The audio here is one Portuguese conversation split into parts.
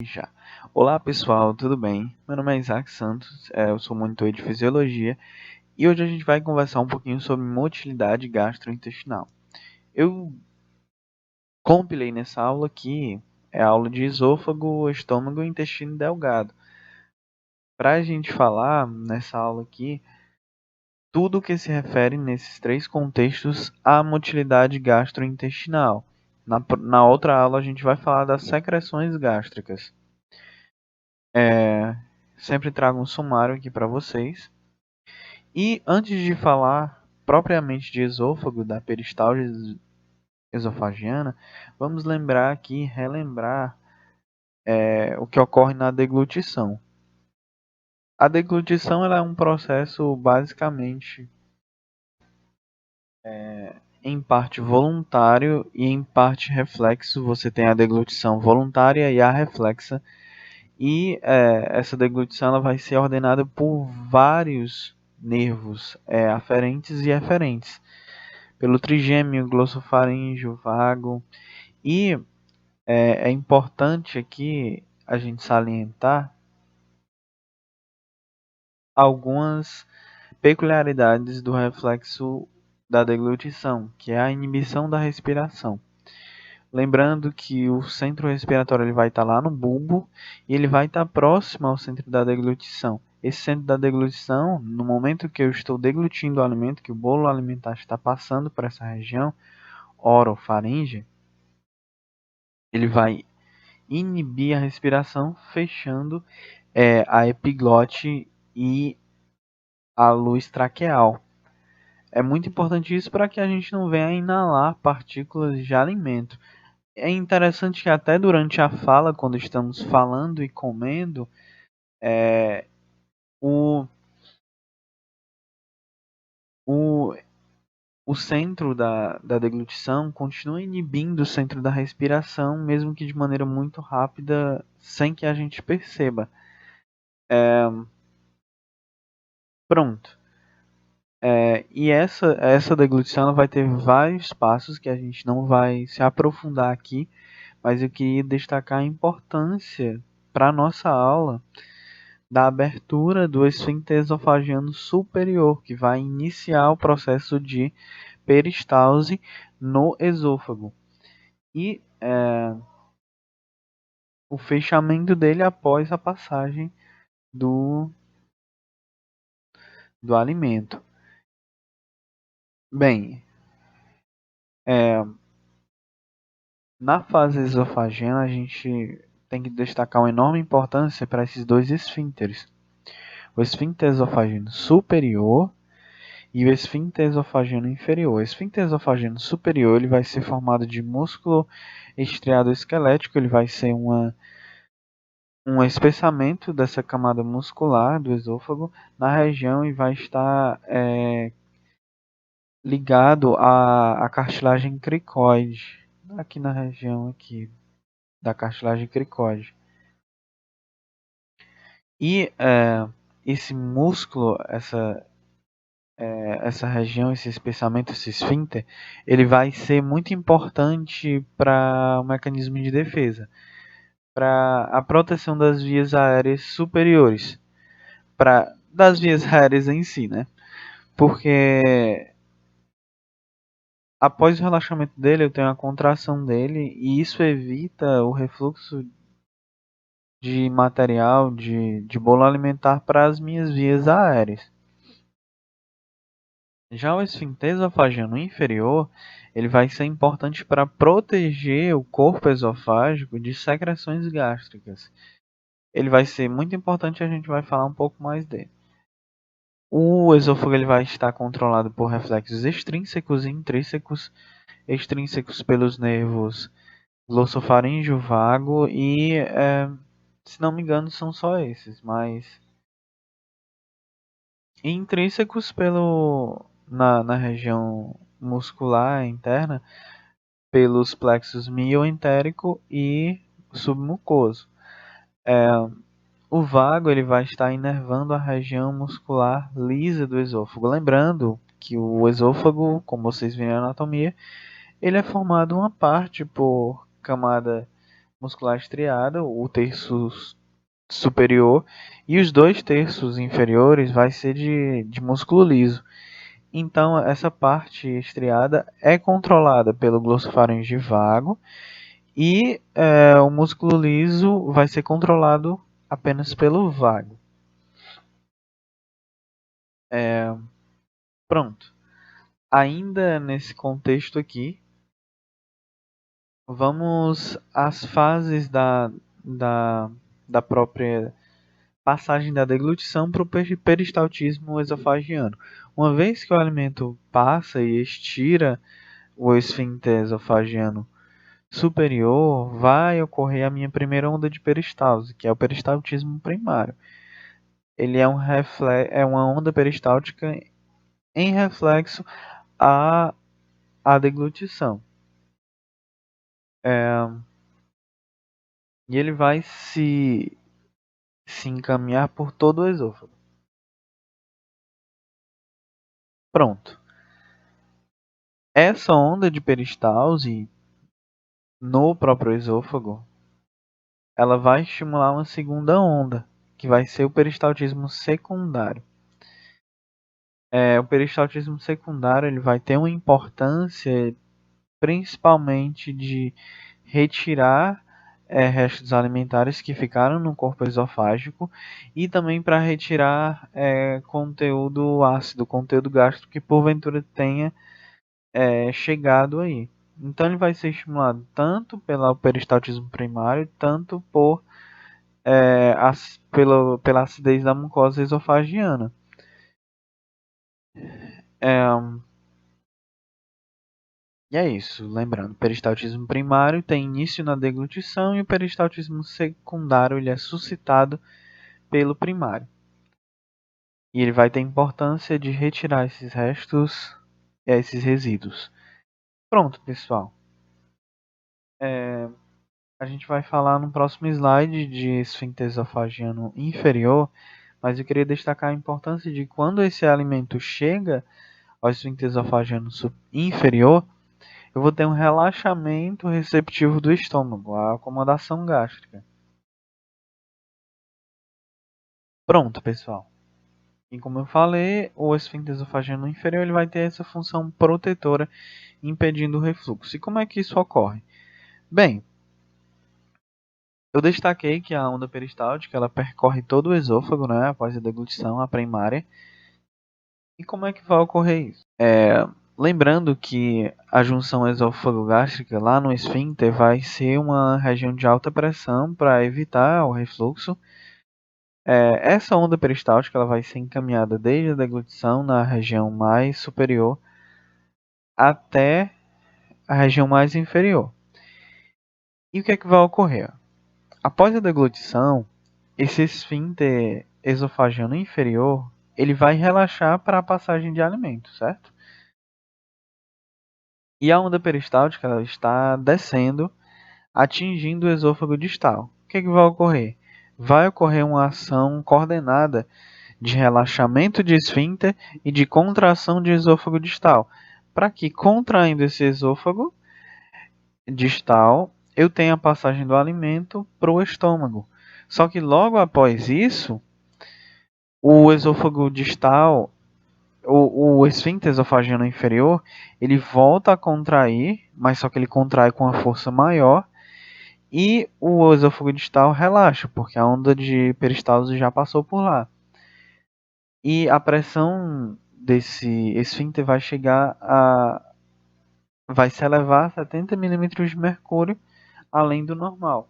Já. Olá pessoal, tudo bem? Meu nome é Isaac Santos, eu sou monitor de fisiologia e hoje a gente vai conversar um pouquinho sobre motilidade gastrointestinal. Eu compilei nessa aula aqui, é a aula de esôfago, estômago e intestino delgado. Para a gente falar nessa aula aqui, tudo que se refere nesses três contextos à motilidade gastrointestinal. Na outra aula a gente vai falar das secreções gástricas. Sempre trago um sumário aqui para vocês. E antes de falar propriamente de esôfago, da peristalse esofagiana, vamos lembrar aqui, relembrar o que ocorre na deglutição. A deglutição ela é um processo basicamente em parte voluntário e em parte reflexo. Você tem a deglutição voluntária e a reflexa. E essa deglutição ela vai ser ordenada por vários nervos aferentes e eferentes. Pelo trigêmeo, glossofaríngeo, vago. E é importante aqui a gente salientar algumas peculiaridades do reflexo da deglutição, que é a inibição da respiração. Lembrando que o centro respiratório ele vai estar lá no bulbo e ele vai estar próximo ao centro da deglutição. Esse centro da deglutição, no momento que eu estou deglutindo o alimento, que o bolo alimentar está passando por essa região orofaringe, ele vai inibir a respiração, fechando a epiglote e a luz traqueal. É muito importante isso para que a gente não venha inalar partículas de alimento. É interessante que até durante a fala, quando estamos falando e comendo, o, o, o centro da deglutição continua inibindo o centro da respiração, mesmo que de maneira muito rápida, sem que a gente perceba. Pronto. E essa deglutição ela vai ter vários passos que a gente não vai se aprofundar aqui, mas eu queria destacar a importância para a nossa aula da abertura do esfíncter esofagiano superior, que vai iniciar o processo de peristalse no esôfago. E o fechamento dele após a passagem do, do alimento. Bem, na fase esofagena, a gente tem que destacar uma enorme importância para esses dois esfíncteres. O esfíncter esofageno superior e o esfíncter esofageno inferior. O esfíncter esofageno superior ele vai ser formado de músculo estriado esquelético, ele vai ser um espessamento dessa camada muscular do esôfago na região e vai estar ligado à cartilagem cricoide, aqui na região aqui da cartilagem cricoide. E esse músculo, essa região, esse espessamento, esse esfíncter, ele vai ser muito importante para o mecanismo de defesa, para a proteção das vias aéreas superiores, das vias aéreas em si, né? Porque após o relaxamento dele, eu tenho a contração dele e isso evita o refluxo de material, de bolo alimentar para as minhas vias aéreas. Já o esfíncter esofágico inferior, ele vai ser importante para proteger o corpo esofágico de secreções gástricas. Ele vai ser muito importante, a gente vai falar um pouco mais dele. O esôfago ele vai estar controlado por reflexos extrínsecos e intrínsecos. Extrínsecos pelos nervos glossofaríngeo, vago e, se não me engano, são só esses, mas intrínsecos na região muscular interna pelos plexos mioentérico e submucoso. O vago ele vai estar inervando a região muscular lisa do esôfago. Lembrando que o esôfago, como vocês viram na anatomia, ele é formado uma parte por camada muscular estriada, o terço superior, e os 2 terços inferiores vai ser de músculo liso. Então, essa parte estriada é controlada pelo glossofaringe vago e o músculo liso vai ser controlado apenas pelo vago. Pronto. Ainda nesse contexto aqui, vamos às fases da, da própria passagem da deglutição para o peristaltismo esofagiano. Uma vez que o alimento passa e estira o esfíncter esofagiano superior, vai ocorrer a minha primeira onda de peristalse, que é o peristaltismo primário. Ele é uma onda peristáltica em reflexo à deglutição. E ele vai se encaminhar por todo o esôfago. Pronto. Essa onda de peristalse no próprio esôfago, ela vai estimular uma segunda onda, que vai ser o peristaltismo secundário. O peristaltismo secundário ele vai ter uma importância principalmente de retirar restos alimentares que ficaram no corpo esofágico e também para retirar conteúdo ácido, conteúdo gástrico que porventura tenha chegado aí. Então ele vai ser estimulado tanto pelo peristaltismo primário, tanto pela acidez da mucosa esofagiana. E é isso, lembrando, o peristaltismo primário tem início na deglutição e o peristaltismo secundário ele é suscitado pelo primário. E ele vai ter importância de retirar esses restos, esses resíduos. Pronto, pessoal. A gente vai falar no próximo slide de esfíncter esofagiano inferior, mas eu queria destacar a importância de quando esse alimento chega ao esfíncter esofagiano inferior, eu vou ter um relaxamento receptivo do estômago, a acomodação gástrica. Pronto, pessoal. E como eu falei, o esfíncter esofagiano inferior ele vai ter essa função protetora, impedindo o refluxo. E como é que isso ocorre? Bem, eu destaquei que a onda peristáltica ela percorre todo o esôfago, né, após a deglutição, a primária. E como é que vai ocorrer isso? Lembrando que a junção esôfago-gástrica lá no esfíncter vai ser uma região de alta pressão para evitar o refluxo. Essa onda peristáltica ela vai ser encaminhada desde a deglutição na região mais superior até a região mais inferior. E o que é que vai ocorrer? Após a deglutição, esse esfíncter esofagiano inferior ele vai relaxar para a passagem de alimento, certo? E a onda peristáltica ela está descendo, atingindo o esôfago distal. O que é que vai ocorrer? Vai ocorrer uma ação coordenada de relaxamento de esfíncter e de contração de esôfago distal, para que, contraindo esse esôfago distal, eu tenha a passagem do alimento para o estômago. Só que logo após isso, o esôfago distal, o esfíncter esofagiano inferior, ele volta a contrair, mas só que ele contrai com uma força maior, e o esôfago distal relaxa, porque a onda de peristalse já passou por lá. E a pressão desse esfíncter vai se elevar a 70 milímetros de mercúrio, além do normal,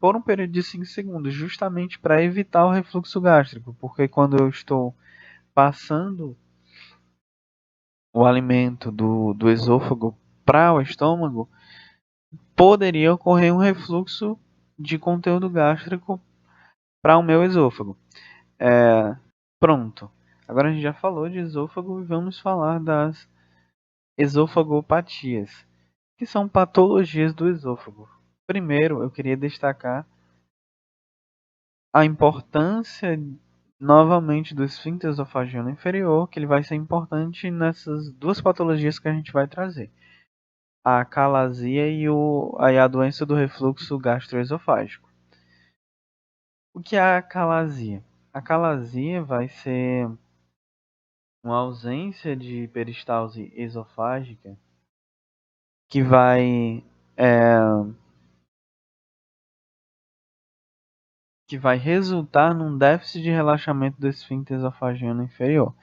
por um período de 5 segundos, justamente para evitar o refluxo gástrico, porque quando eu estou passando o alimento do esôfago para o estômago, poderia ocorrer um refluxo de conteúdo gástrico para o meu esôfago. Pronto. Agora a gente já falou de esôfago e vamos falar das esofagopatias, que são patologias do esôfago. Primeiro, eu queria destacar a importância novamente do esfíncter esofagiano inferior, que ele vai ser importante nessas duas patologias que a gente vai trazer. a acalasia aí a doença do refluxo gastroesofágico. O que é a acalasia? A acalasia vai ser uma ausência de peristalse esofágica que é, que vai resultar num déficit de relaxamento do esfíncter esofagiano inferior.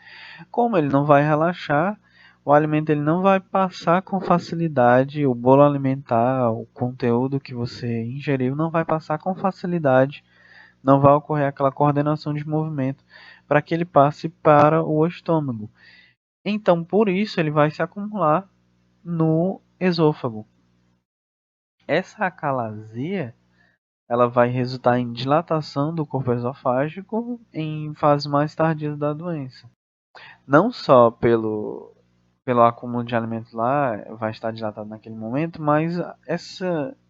Como ele não vai relaxar, o alimento ele não vai passar com facilidade, o bolo alimentar, o conteúdo que você ingeriu não vai passar com facilidade, não vai ocorrer aquela coordenação de movimento para que ele passe para o estômago. Então, por isso, ele vai se acumular no esôfago. Essa acalasia ela vai resultar em dilatação do corpo esofágico em fases mais tardias da doença. Não só pelo acúmulo de alimento lá, vai estar dilatado naquele momento, mas esse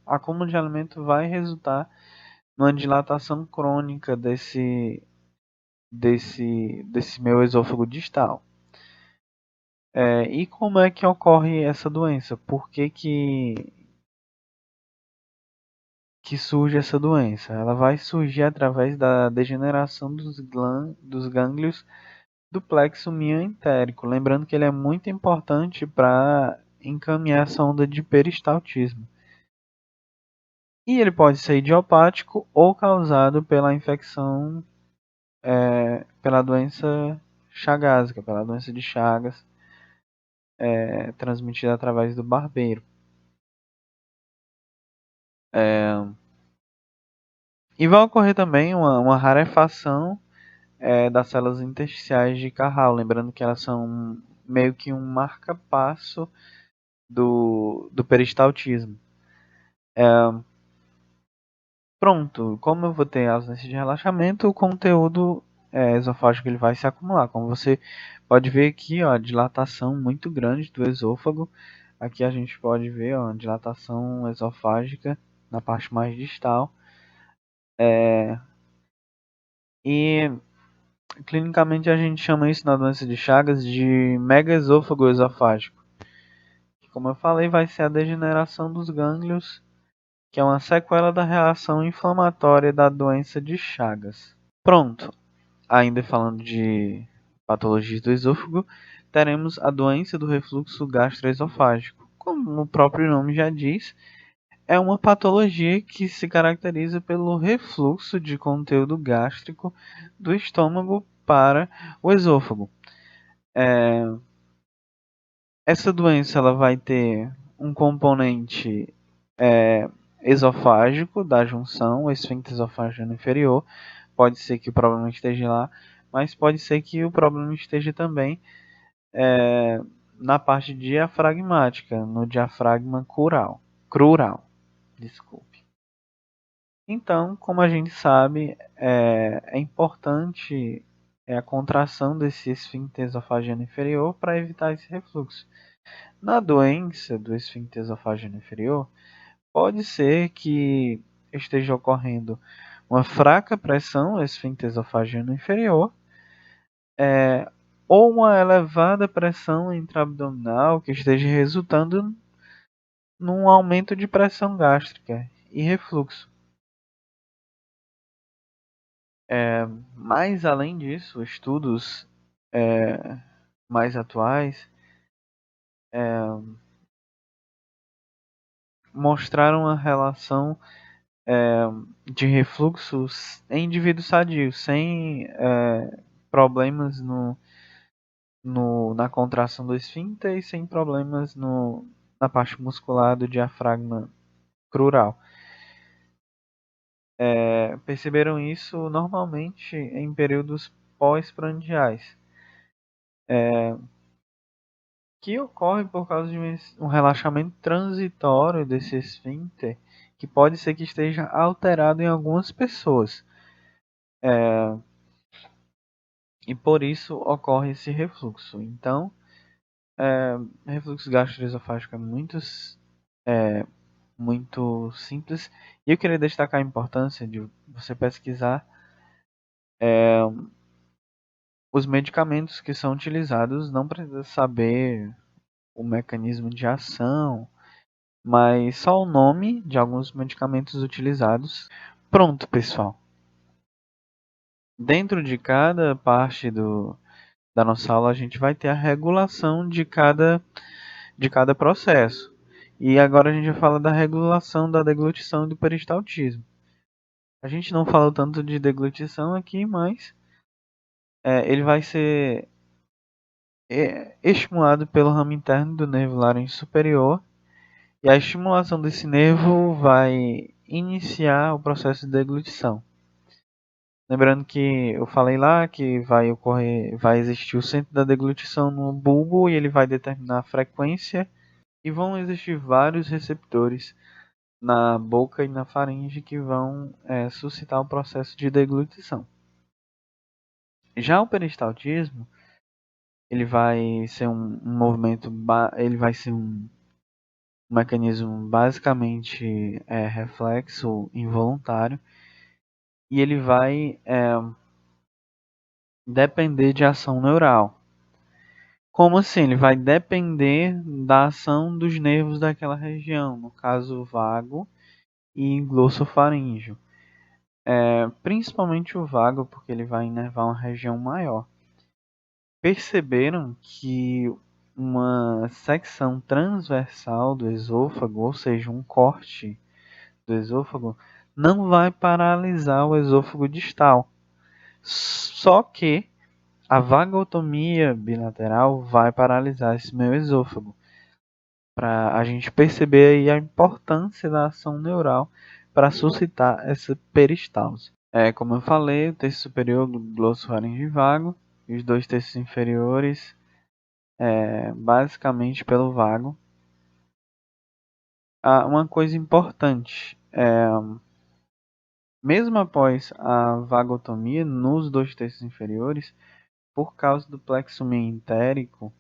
acúmulo de alimento vai resultar numa dilatação crônica desse meu esôfago distal. E como é que ocorre essa doença? Por que surge essa doença? Ela vai surgir através da degeneração dos gânglios do plexo mioentérico. Lembrando que ele é muito importante para encaminhar essa onda de peristaltismo. E ele pode ser idiopático ou causado pela infecção, pela doença chagásica, pela doença de Chagas, transmitida através do barbeiro. E vai ocorrer também uma rarefação das células intersticiais de Carral, lembrando que elas são meio que um marca-passo do peristaltismo. Pronto, como eu vou ter ausência de relaxamento, o conteúdo esofágico ele vai se acumular. Como você pode ver aqui, ó, a dilatação muito grande do esôfago. Aqui a gente pode ver ó, a dilatação esofágica na parte mais distal. E clinicamente a gente chama isso na doença de Chagas de megaesôfago esofágico. Que, como eu falei, vai ser a degeneração dos gânglios, que é uma sequela da reação inflamatória da doença de Chagas. Pronto, ainda falando de patologias do esôfago, teremos a doença do refluxo gastroesofágico. Como o próprio nome já diz, é uma patologia que se caracteriza pelo refluxo de conteúdo gástrico do estômago para o esôfago. Essa doença ela vai ter um componente esofágico da junção, o esfíncter esofágico inferior. Pode ser que o problema esteja lá, mas pode ser que o problema esteja também na parte diafragmática, no diafragma crural. Desculpe. Então, como a gente sabe, é importante a contração desse esfíncter esofagiano inferior para evitar esse refluxo. Na doença do esfíncter esofagiano inferior, pode ser que esteja ocorrendo uma fraca pressão no esfíncter esofagiano inferior, ou uma elevada pressão intraabdominal que esteja resultando num aumento de pressão gástrica e refluxo. Mas além disso, estudos mais atuais mostraram a relação de refluxos em indivíduos sadios, sem problemas na contração do esfíncter e sem problemas na parte muscular do diafragma crural. Perceberam isso normalmente em períodos pós-prandiais, que ocorre por causa de um relaxamento transitório desse esfíncter, que pode ser que esteja alterado em algumas pessoas. E por isso ocorre esse refluxo. Então, refluxo gastroesofágico é muito simples. E eu queria destacar a importância de você pesquisar os medicamentos que são utilizados. Não precisa saber o mecanismo de ação, mas só o nome de alguns medicamentos utilizados. Pronto, pessoal. Dentro de cada parte da nossa aula, a gente vai ter a regulação de cada processo. E agora a gente vai falar da regulação da deglutição e do peristaltismo. A gente não falou tanto de deglutição aqui, mas ele vai ser estimulado pelo ramo interno do nervo laríngeo superior. E a estimulação desse nervo vai iniciar o processo de deglutição. Lembrando que eu falei lá que vai existir o centro da deglutição no bulbo e ele vai determinar a frequência e vão existir vários receptores na boca e na faringe que vão suscitar o processo de deglutição. Já o peristaltismo, ele vai ser um movimento, ele vai ser um mecanismo basicamente reflexo involuntário e ele vai depender de ação neural. Como assim? Ele vai depender da ação dos nervos daquela região, no caso vago e glossofaríngeo. Principalmente o vago, porque ele vai inervar uma região maior. Perceberam que uma secção transversal do esôfago, ou seja, um corte do esôfago, não vai paralisar o esôfago distal. Só que a vagotomia bilateral vai paralisar esse meu esôfago. Para a gente perceber aí a importância da ação neural para suscitar essa peristalse. Como eu falei, o terço superior glossofaríngeo vago e os dois terços inferiores basicamente pelo vago. Uma coisa importante, mesmo após a vagotomia nos dois terços inferiores, por causa do plexo meentérico,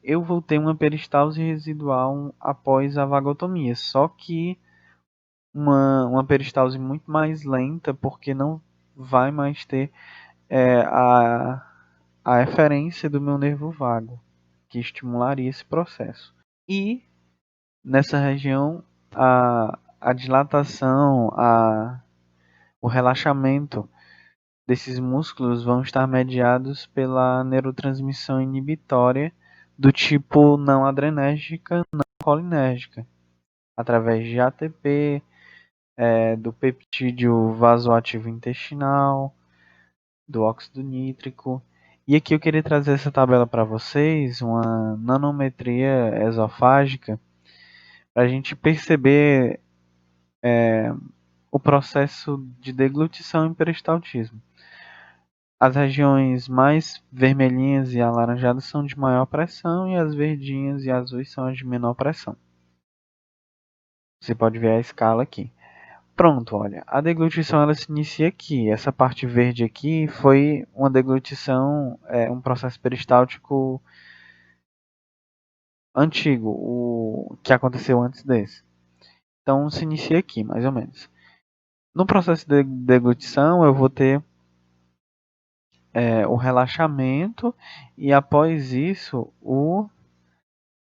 eu vou ter uma peristalse residual após a vagotomia, só que uma peristalse muito mais lenta, porque não vai mais ter a eferência do meu nervo vago, que estimularia esse processo. E nessa região, a dilatação, o relaxamento desses músculos vão estar mediados pela neurotransmissão inibitória do tipo não adrenérgica, não colinérgica, através de ATP, do peptídeo vasoativo intestinal, do óxido nítrico. E aqui eu queria trazer essa tabela para vocês, uma nanometria esofágica, para a gente perceber o processo de deglutição e peristaltismo. As regiões mais vermelhinhas e alaranjadas são de maior pressão e as verdinhas e azuis são as de menor pressão. Você pode ver a escala aqui. Pronto, olha, a deglutição ela se inicia aqui. Essa parte verde aqui foi uma deglutição, um processo peristáltico antigo, o que aconteceu antes desse. Então se inicia aqui, mais ou menos. No processo de deglutição eu vou ter o relaxamento e após isso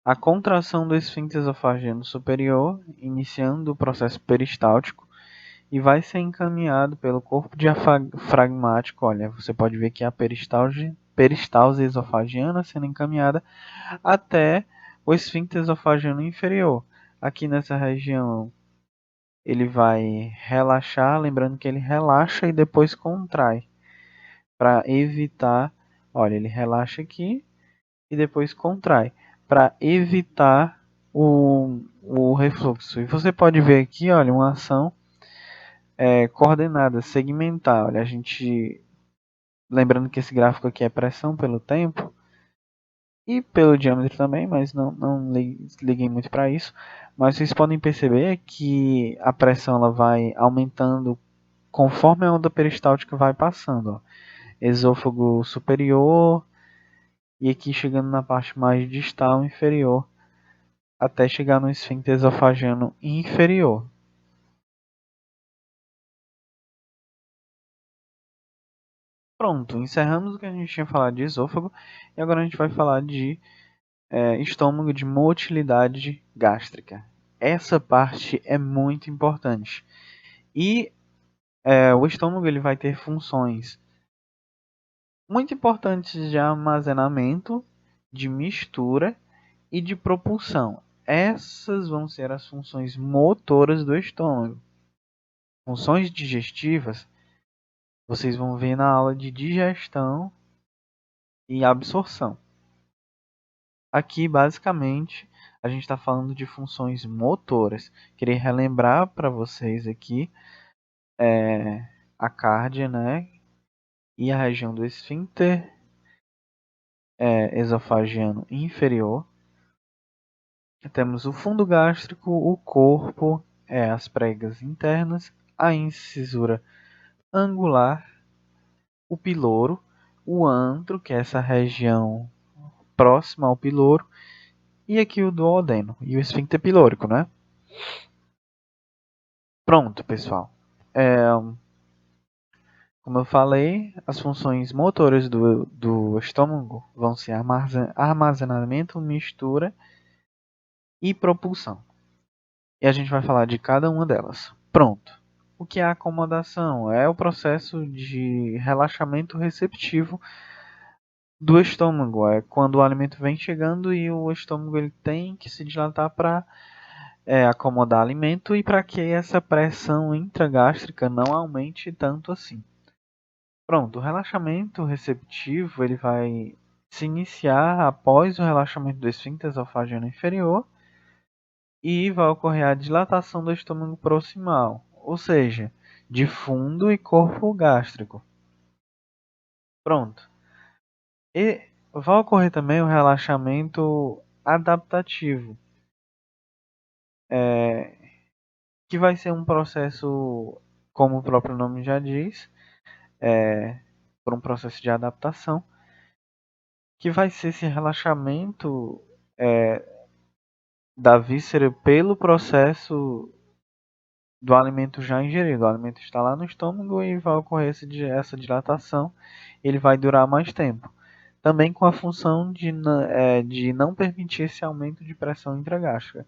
a contração do esfíncter esofageno superior, iniciando o processo peristáltico e vai ser encaminhado pelo corpo diafragmático. Olha, você pode ver que a peristalse esofagiana sendo encaminhada até o esfíncter esofageno inferior. Aqui nessa região ele vai relaxar, lembrando que ele relaxa e depois contrai, para evitar, olha, ele relaxa aqui e depois contrai, para evitar o refluxo. E você pode ver aqui, olha, uma ação coordenada, segmentar. Olha, a gente, lembrando que esse gráfico aqui é pressão pelo tempo e pelo diâmetro também, mas não liguem muito para isso. Mas vocês podem perceber que a pressão ela vai aumentando conforme a onda peristáltica vai passando. Ó. Esôfago superior e aqui chegando na parte mais distal inferior até chegar no esfíncter esofagiano inferior. Pronto, encerramos o que a gente tinha falado de esôfago e agora a gente vai falar de estômago de motilidade gástrica. Essa parte é muito importante. E o estômago ele vai ter funções muito importantes de armazenamento, de mistura e de propulsão. Essas vão ser as funções motoras do estômago. Funções digestivas, vocês vão ver na aula de digestão e absorção. Aqui, basicamente, a gente está falando de funções motoras. Queria relembrar para vocês aqui a cárdia, né? E a região do esfíncter esofagiano inferior. Temos o fundo gástrico, o corpo, as pregas internas, a incisura angular, o piloro, o antro, que é essa região próxima ao piloro, e aqui o duodeno e o esfíncter pilórico, né? Pronto, pessoal. Como eu falei, as funções motoras do estômago vão ser armazenamento, mistura e propulsão. E a gente vai falar de cada uma delas. Pronto. O que é a acomodação? É o processo de relaxamento receptivo do estômago. É quando o alimento vem chegando e o estômago ele tem que se dilatar para acomodar alimento e para que essa pressão intragástrica não aumente tanto assim. Pronto, o relaxamento receptivo ele vai se iniciar após o relaxamento do esfíncter esofagiano inferior e vai ocorrer a dilatação do estômago proximal, ou seja, de fundo e corpo gástrico. Pronto. E vai ocorrer também o relaxamento adaptativo, que vai ser um processo, como o próprio nome já diz, por um processo de adaptação, que vai ser esse relaxamento da víscera pelo processo do alimento já ingerido. O alimento está lá no estômago e vai ocorrer essa dilatação, ele vai durar mais tempo. Também com a função de não permitir esse aumento de pressão intragástrica.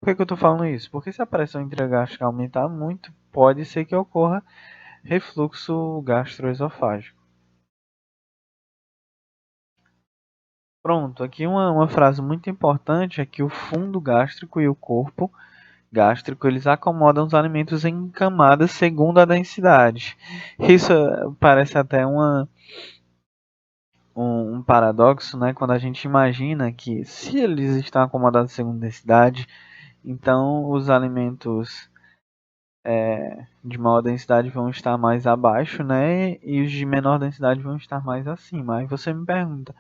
Por que eu estou falando isso? Porque se a pressão intragástrica aumentar muito, pode ser que ocorra refluxo gastroesofágico. Pronto, aqui uma frase muito importante é que o fundo gástrico e o corpo gástrico eles acomodam os alimentos em camadas segundo a densidade. Isso parece até um paradoxo, né? Quando a gente imagina que se eles estão acomodados segundo densidade, então os alimentos de maior densidade vão estar mais abaixo, né? E os de menor densidade vão estar mais acima. Aí você me pergunta,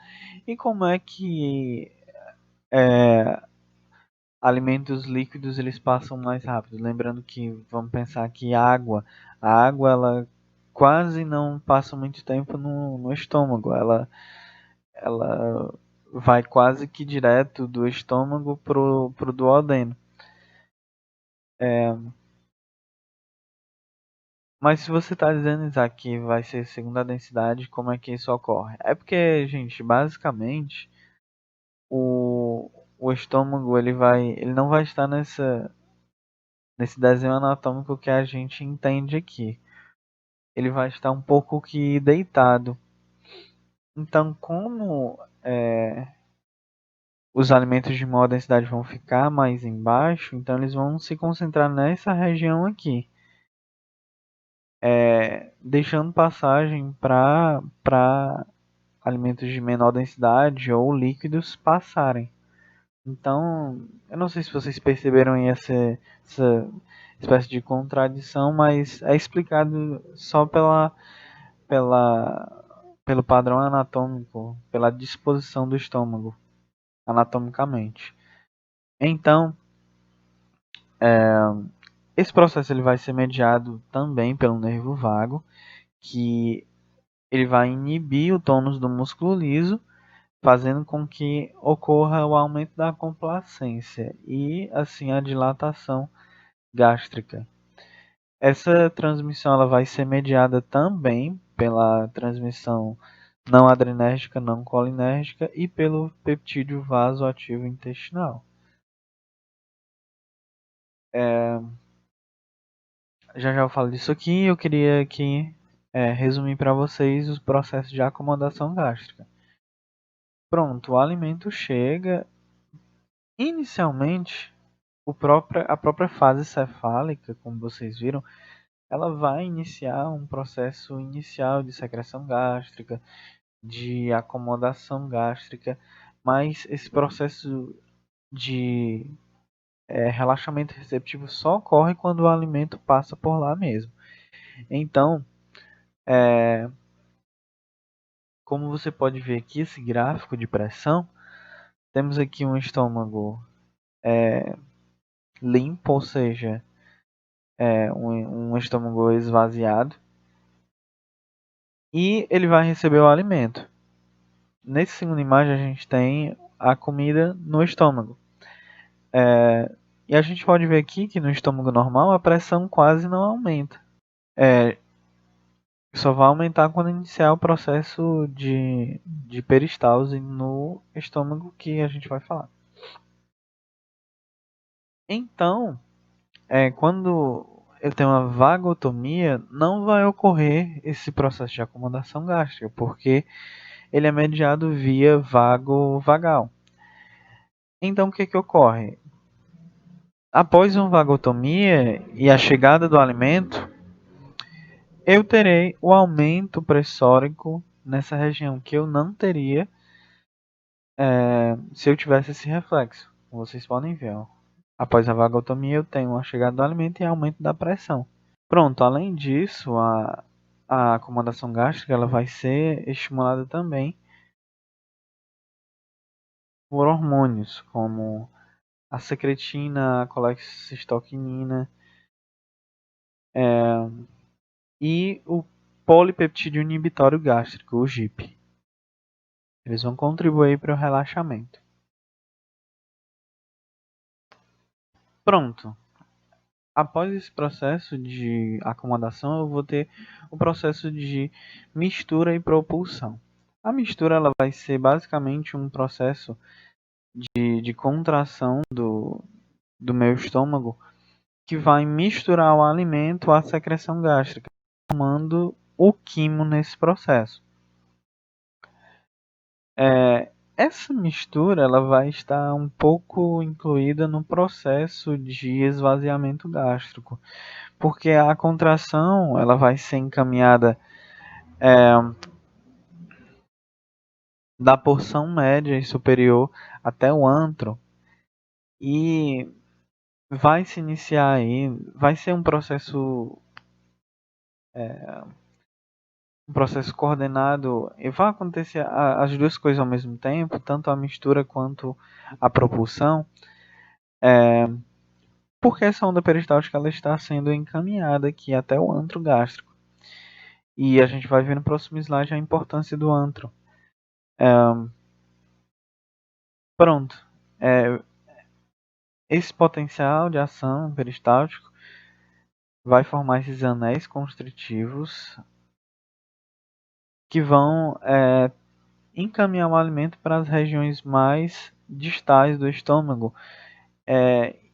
e como é que alimentos líquidos eles passam mais rápido? Lembrando que vamos pensar que a água ela quase não passa muito tempo no estômago. Ela vai quase que direto do estômago pro duodeno. Mas se você está dizendo, Isaac, que vai ser segunda densidade, como é que isso ocorre? É porque, gente, basicamente, o estômago ele não vai estar nesse desenho anatômico que a gente entende aqui. Ele vai estar um pouco que deitado. Então, como os alimentos de maior densidade vão ficar mais embaixo, então eles vão se concentrar nessa região aqui. Deixando passagem para alimentos de menor densidade ou líquidos passarem. Então, eu não sei se vocês perceberam aí essa espécie de contradição, mas é explicado só pelo padrão anatômico, pela disposição do estômago anatomicamente. Então, esse processo ele vai ser mediado também pelo nervo vago, que ele vai inibir o tônus do músculo liso, fazendo com que ocorra o aumento da complacência e assim a dilatação gástrica. Essa transmissão ela vai ser mediada também pela transmissão não adrenérgica, não colinérgica e pelo peptídeo vasoativo intestinal. Já já eu falo disso aqui, eu queria aqui resumir para vocês os processos de acomodação gástrica. Pronto, o alimento chega. Inicialmente, a própria fase cefálica, como vocês viram, ela vai iniciar um processo inicial de secreção gástrica, de acomodação gástrica, mas esse processo de relaxamento receptivo só ocorre quando o alimento passa por lá mesmo. Então, como você pode ver aqui, esse gráfico de pressão, temos aqui um estômago limpo, ou seja, um estômago esvaziado, e ele vai receber o alimento. Nessa segunda imagem a gente tem a comida no estômago. E a gente pode ver aqui que no estômago normal a pressão quase não aumenta. Só vai aumentar quando iniciar o processo de peristalse no estômago que a gente vai falar. Então, quando eu tenho uma vagotomia, não vai ocorrer esse processo de acomodação gástrica, porque ele é mediado via vago-vagal. Então, o que que ocorre? Após uma vagotomia e a chegada do alimento, eu terei o aumento pressórico nessa região que eu não teria se eu tivesse esse reflexo. Como vocês podem ver, ó. Após a vagotomia, eu tenho a chegada do alimento e aumento da pressão. Pronto, além disso, a acomodação gástrica ela vai ser estimulada também por hormônios, como a secretina, a colecistoquinina e o polipeptídeo inibitório gástrico, o GIP. Eles vão contribuir para o relaxamento. Pronto. Após esse processo de acomodação, eu vou ter o processo de mistura e propulsão. A mistura ela vai ser basicamente um processo de contração do meu estômago que vai misturar o alimento à secreção gástrica, formando o quimo nesse processo. Essa mistura ela vai estar um pouco incluída no processo de esvaziamento gástrico, porque a contração ela vai ser encaminhada da porção média e superior até o antro e vai se iniciar aí, vai ser um processo coordenado e vai acontecer as duas coisas ao mesmo tempo, tanto a mistura quanto a propulsão, porque essa onda peristáltica ela está sendo encaminhada aqui até o antro gástrico. E a gente vai ver no próximo slide a importância do antro. Pronto. Esse potencial de ação peristáltico vai formar esses anéis constritivos que vão encaminhar o alimento para as regiões mais distais do estômago.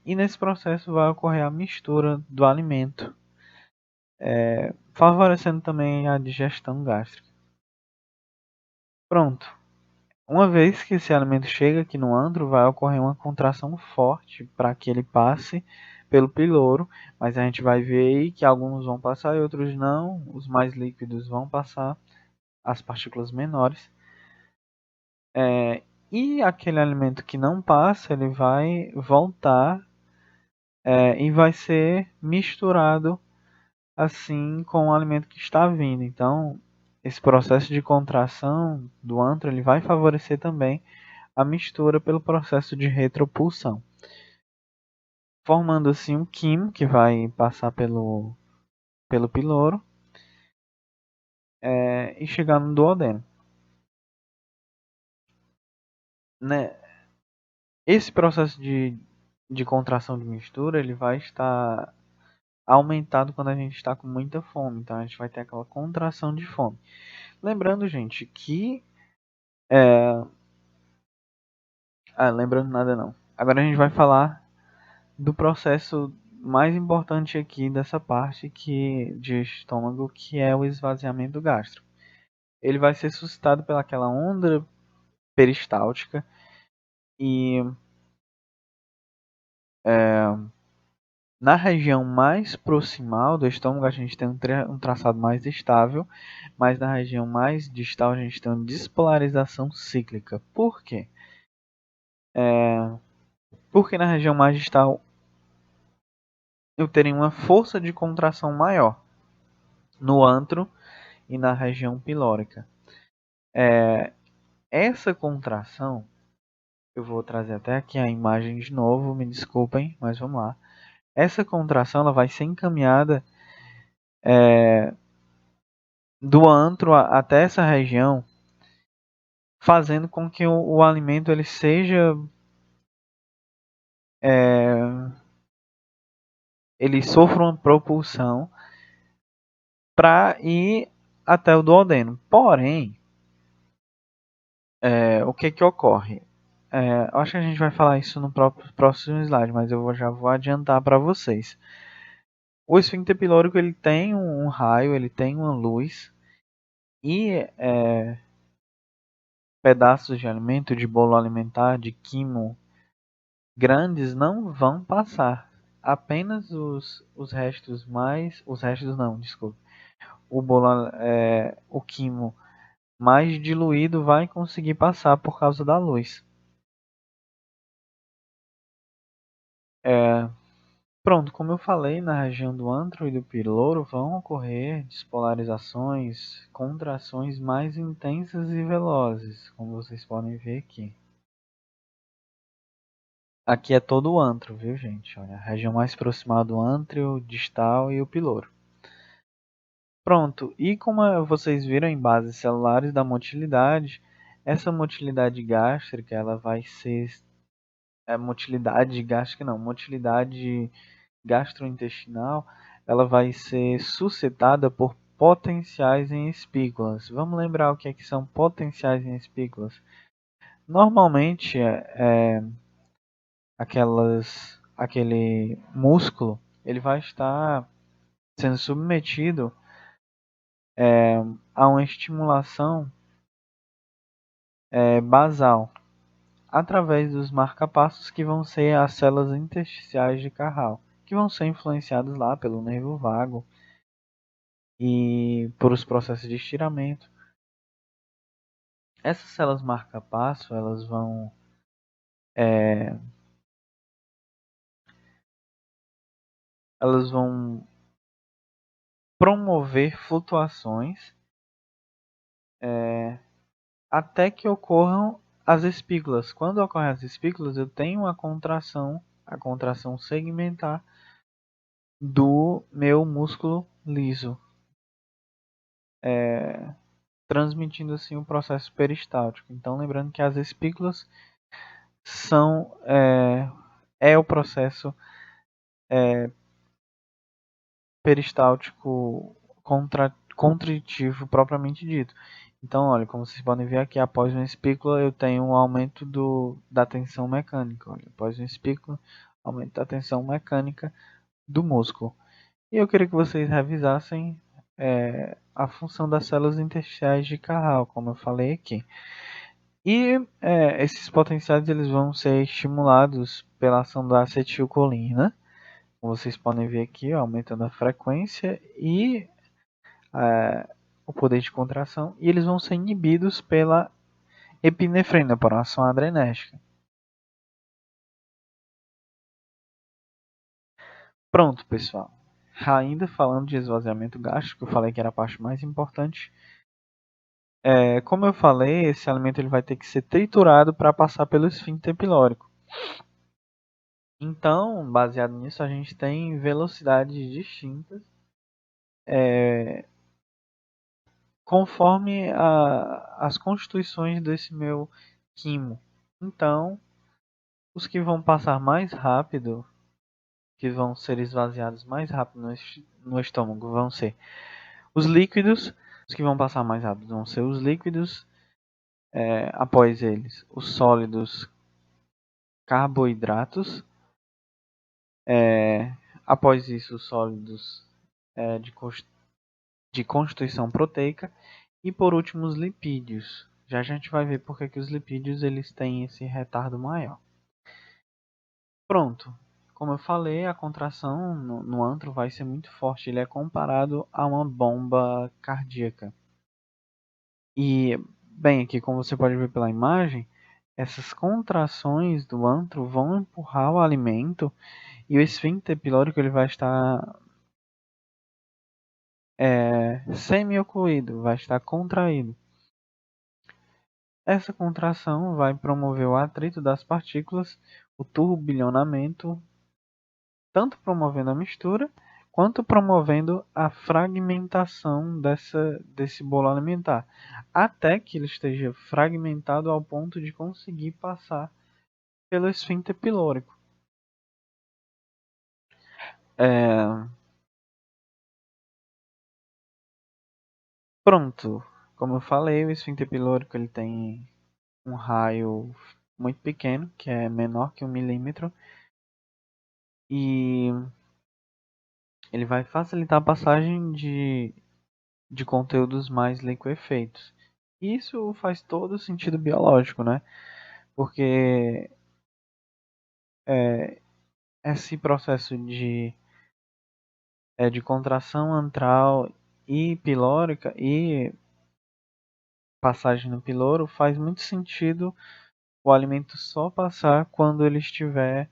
E nesse processo vai ocorrer a mistura do alimento, favorecendo também a digestão gástrica. Pronto. Uma vez que esse alimento chega aqui no antro, vai ocorrer uma contração forte para que ele passe pelo piloro, mas a gente vai ver aí que alguns vão passar e outros não. Os mais líquidos vão passar, as partículas menores. E aquele alimento que não passa, ele vai voltar e vai ser misturado assim com o alimento que está vindo. Então, esse processo de contração do antro ele vai favorecer também a mistura pelo processo de retropulsão, formando assim um quimo que vai passar pelo piloro e chegar no duodeno. Né? Esse processo de contração de mistura ele vai estar aumentado quando a gente está com muita fome, então a gente vai ter aquela contração de fome. Lembrando, gente, que lembrando nada não. Agora a gente vai falar do processo mais importante aqui dessa parte de estômago, que é o esvaziamento gástrico. Ele vai ser suscitado pelaquela onda peristáltica e na região mais proximal do estômago a gente tem um traçado mais estável, mas na região mais distal a gente tem uma despolarização cíclica. Por quê? Porque na região mais distal eu terei uma força de contração maior no antro e na região pilórica. Essa contração, eu vou trazer até aqui a imagem de novo, me desculpem, mas vamos lá. Essa contração ela vai ser encaminhada do antro até essa região, fazendo com que o alimento ele seja ele sofra uma propulsão para ir até o duodeno. Porém, o que que ocorre? Eu acho que a gente vai falar isso no próximo slide, mas já vou adiantar para vocês. O esfíncter pilórico ele tem um raio, ele tem uma luz e pedaços de alimento, de bolo alimentar, de quimo grandes não vão passar. Apenas os restos mais, os restos não, desculpe. O bolo, o quimo mais diluído vai conseguir passar por causa da luz. Pronto, como eu falei, na região do antro e do piloro vão ocorrer despolarizações, contrações mais intensas e velozes, como vocês podem ver aqui. Aqui é todo o antro, viu, gente? Olha, a região mais proximal do antro, distal e o piloro. Pronto, e como vocês viram em bases celulares da motilidade, essa motilidade gástrica ela vai ser motilidade gástrica não, motilidade gastrointestinal, ela vai ser suscitada por potenciais em espículas. Vamos lembrar o que são potenciais em espículas? Normalmente, aquele músculo ele vai estar sendo submetido a uma estimulação basal através dos marcapassos que vão ser as células intersticiais de Carral, que vão ser influenciadas lá pelo nervo vago e por os processos de estiramento. Essas células marca-passo, elas vão promover flutuações até que ocorram as espículas. Quando ocorrem as espículas, eu tenho a contração segmentar do meu músculo liso, transmitindo assim o processo peristáltico. Então, lembrando que as espículas são o processo peristáltico contritivo propriamente dito. Então, olha, como vocês podem ver aqui, após uma espícula eu tenho um aumento da tensão mecânica. Olha, após uma espícula, aumento da tensão mecânica do músculo. E eu queria que vocês revisassem a função das células intersticiais de Carral, como eu falei aqui. E esses potenciais eles vão ser estimulados pela ação da acetilcolina, como vocês podem ver aqui, ó, aumentando a frequência e o poder de contração, e eles vão ser inibidos pela epinefrina, por ação adrenérgica. Pronto, pessoal. Ainda falando de esvaziamento gástrico, eu falei que era a parte mais importante. Como eu falei, esse alimento ele vai ter que ser triturado para passar pelo esfíncter pilórico. Então, baseado nisso, a gente tem velocidades distintas conforme as constituições desse meu quimo. Então, os que vão passar mais rápido, que vão ser esvaziados mais rápido no estômago, vão ser os líquidos, Os que vão passar mais rápido vão ser os líquidos, após eles os sólidos carboidratos, após isso os sólidos de constituição proteica e por último os lipídios. Já a gente vai ver porque que os lipídios eles têm esse retardo maior. Pronto. Como eu falei, a contração no antro vai ser muito forte. Ele é comparado a uma bomba cardíaca. E, bem, aqui como você pode ver pela imagem, essas contrações do antro vão empurrar o alimento e o esfíncter pilórico ele vai estar semi-ocluído, vai estar contraído. Essa contração vai promover o atrito das partículas, o turbilhonamento, tanto promovendo a mistura, quanto promovendo a fragmentação desse bolo alimentar, até que ele esteja fragmentado ao ponto de conseguir passar pelo esfíncter pilórico. Pronto, como eu falei, o esfíncter pilórico ele tem um raio muito pequeno, que é menor que 1 milímetro, e ele vai facilitar a passagem de conteúdos mais liquefeitos. Isso faz todo sentido biológico, né? Porque esse processo de contração antral e pilórica e passagem no piloro faz muito sentido o alimento só passar quando ele estiver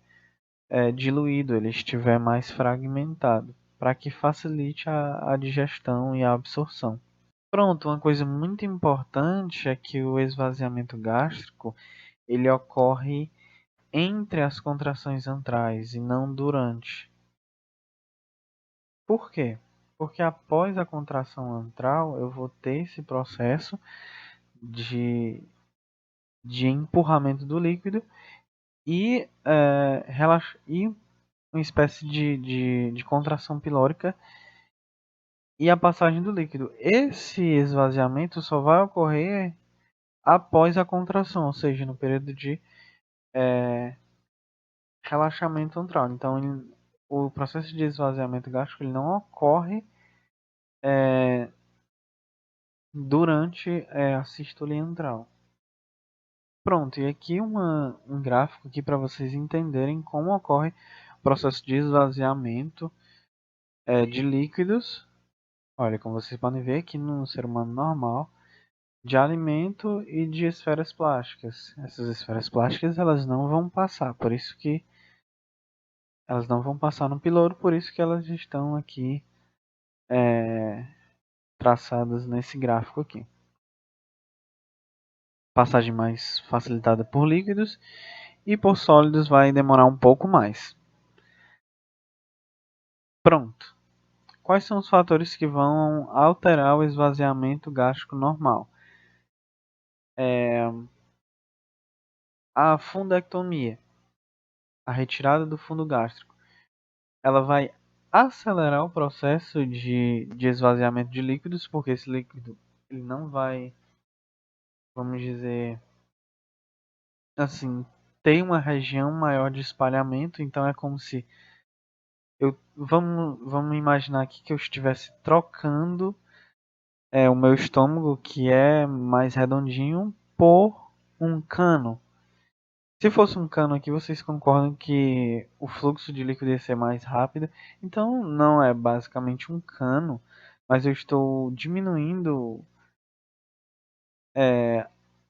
diluído, ele estiver mais fragmentado, para que facilite a digestão e a absorção. Pronto, uma coisa muito importante é que o esvaziamento gástrico ele ocorre entre as contrações antrais e não durante. Por quê? Porque após a contração antral eu vou ter esse processo de, de empurramento do líquido e, e uma espécie de contração pilórica e a passagem do líquido. Esse esvaziamento só vai ocorrer após a contração, ou seja, no período de relaxamento antral. Então, o processo de esvaziamento gástrico ele não ocorre durante a sístole antral. Pronto, e aqui um gráfico aqui para vocês entenderem como ocorre o processo de esvaziamento de líquidos. Olha, como vocês podem ver aqui no ser humano normal, de alimento e de esferas plásticas. Essas esferas plásticas elas não vão passar, por isso que elas não vão passar no piloro, por isso que elas estão aqui traçadas nesse gráfico aqui. Passagem mais facilitada por líquidos e por sólidos vai demorar um pouco mais. Pronto. Quais são os fatores que vão alterar o esvaziamento gástrico normal? A fundectomia, a retirada do fundo gástrico, ela vai acelerar o processo de esvaziamento de líquidos, porque esse líquido ele não vai, vamos dizer assim, ter uma região maior de espalhamento, então é como se vamos imaginar aqui que eu estivesse trocando o meu estômago, que é mais redondinho, por um cano. Se fosse um cano aqui, vocês concordam que o fluxo de líquido ia ser mais rápido. Então, não é basicamente um cano, mas eu estou diminuindo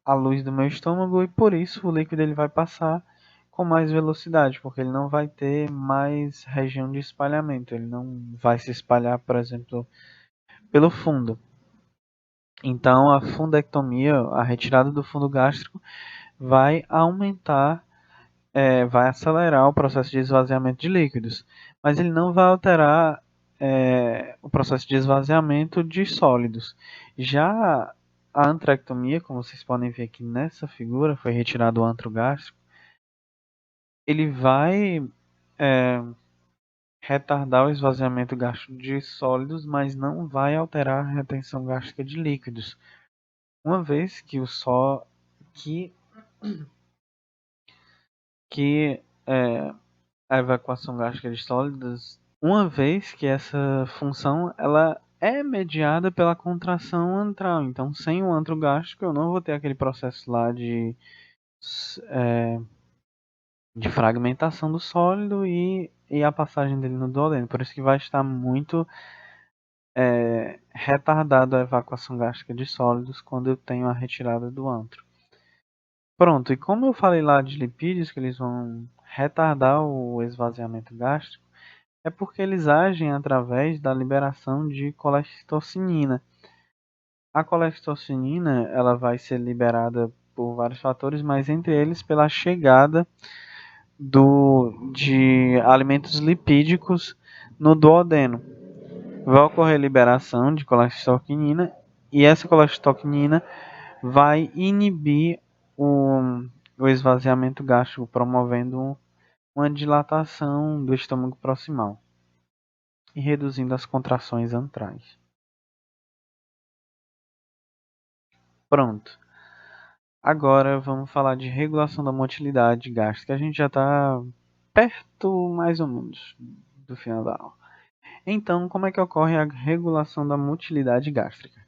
a luz do meu estômago e por isso o líquido ele vai passar com mais velocidade, porque ele não vai ter mais região de espalhamento. Ele não vai se espalhar, por exemplo, pelo fundo. Então, a fundectomia, a retirada do fundo gástrico, vai aumentar, vai acelerar o processo de esvaziamento de líquidos, mas ele não vai alterar o processo de esvaziamento de sólidos. Já a antrectomia, como vocês podem ver aqui nessa figura, foi retirado o antro gástrico, ele vai retardar o esvaziamento gástrico de sólidos, mas não vai alterar a retenção gástrica de líquidos, uma vez que o só que, que a evacuação gástrica de sólidos, uma vez que essa função ela é mediada pela contração antral. Então, sem o antro gástrico, eu não vou ter aquele processo lá é, de fragmentação do sólido e a passagem dele no duodeno. Por isso que vai estar muito retardado a evacuação gástrica de sólidos quando eu tenho a retirada do antro. Pronto, e como eu falei lá de lipídios, que eles vão retardar o esvaziamento gástrico, é porque eles agem através da liberação de colecistocinina. A colecistocinina ela vai ser liberada por vários fatores, mas entre eles pela chegada de alimentos lipídicos no duodeno. Vai ocorrer liberação de colecistoquinina e essa colecistoquinina vai inibir o esvaziamento gástrico, promovendo uma dilatação do estômago proximal e reduzindo as contrações antrais. Pronto. Agora vamos falar de regulação da motilidade gástrica. A gente já está perto, mais ou menos, do final da aula. Então, como é que ocorre a regulação da motilidade gástrica?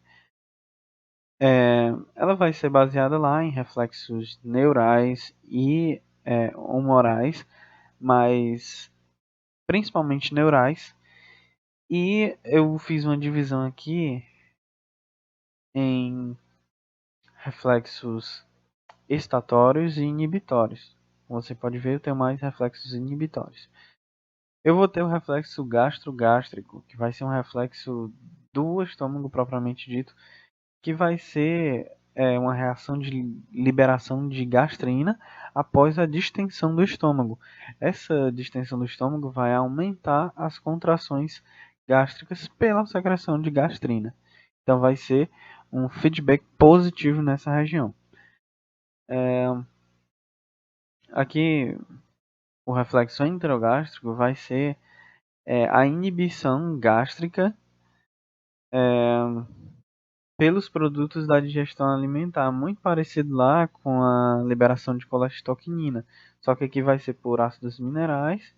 Ela vai ser baseada lá em reflexos neurais e humorais, mas principalmente neurais. E eu fiz uma divisão aqui em reflexos estatórios e inibitórios. Como você pode ver, eu tenho mais reflexos inibitórios. Eu vou ter o reflexo gastrogástrico, que vai ser um reflexo do estômago propriamente dito, que vai ser uma reação de liberação de gastrina após a distensão do estômago. Essa distensão do estômago vai aumentar as contrações gástricas pela secreção de gastrina. Então vai ser um feedback positivo nessa região. Aqui o reflexo enterogástrico vai ser a inibição gástrica pelos produtos da digestão alimentar, muito parecido lá com a liberação de colecistoquinina, só que aqui vai ser por ácidos minerais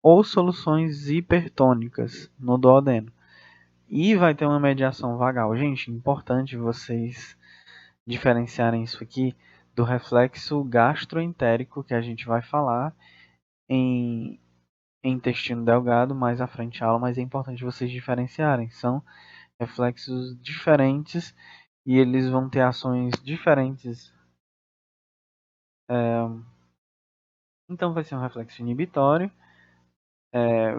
ou soluções hipertônicas no duodeno. E vai ter uma mediação vagal. Gente, importante vocês diferenciarem isso aqui do reflexo gastroentérico que a gente vai falar em intestino delgado mais à frente da aula, mas é importante vocês diferenciarem. São reflexos diferentes e eles vão ter ações diferentes. Então vai ser um reflexo inibitório,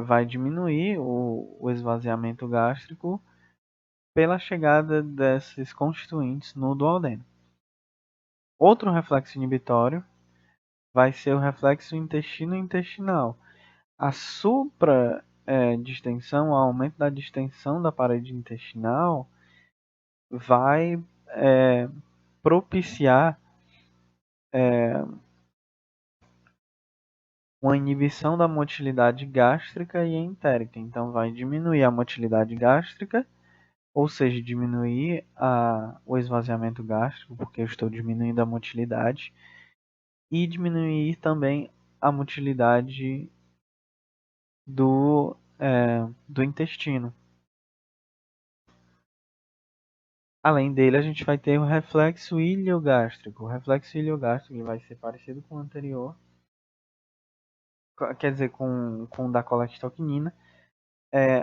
vai diminuir o esvaziamento gástrico pela chegada desses constituintes no duodeno. Outro reflexo inibitório vai ser o reflexo intestino-intestinal. A supradistensão, o aumento da distensão da parede intestinal, vai propiciar uma inibição da motilidade gástrica e entérica. Então, vai diminuir a motilidade gástrica, ou seja, diminuir o esvaziamento gástrico, porque eu estou diminuindo a motilidade, e diminuir também a motilidade do intestino. Além dele, a gente vai ter o reflexo iliogástrico. O reflexo iliogástrico ele vai ser parecido com o anterior, quer dizer, com o da colecistoquinina.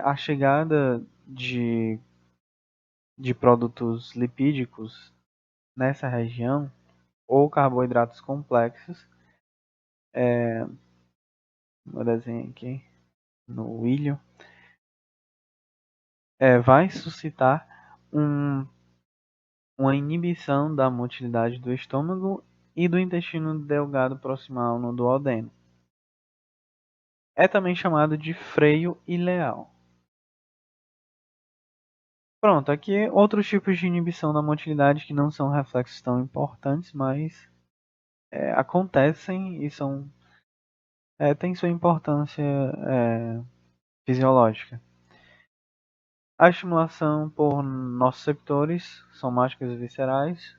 A chegada de produtos lipídicos nessa região, ou carboidratos complexos, vou desenhar aqui no ilho, vai suscitar uma inibição da motilidade do estômago e do intestino delgado proximal no duodeno. É também chamado de freio ileal. Pronto, aqui outros tipos de inibição da motilidade que não são reflexos tão importantes, mas acontecem e têm sua importância fisiológica. A estimulação por nociceptores somáticos e viscerais,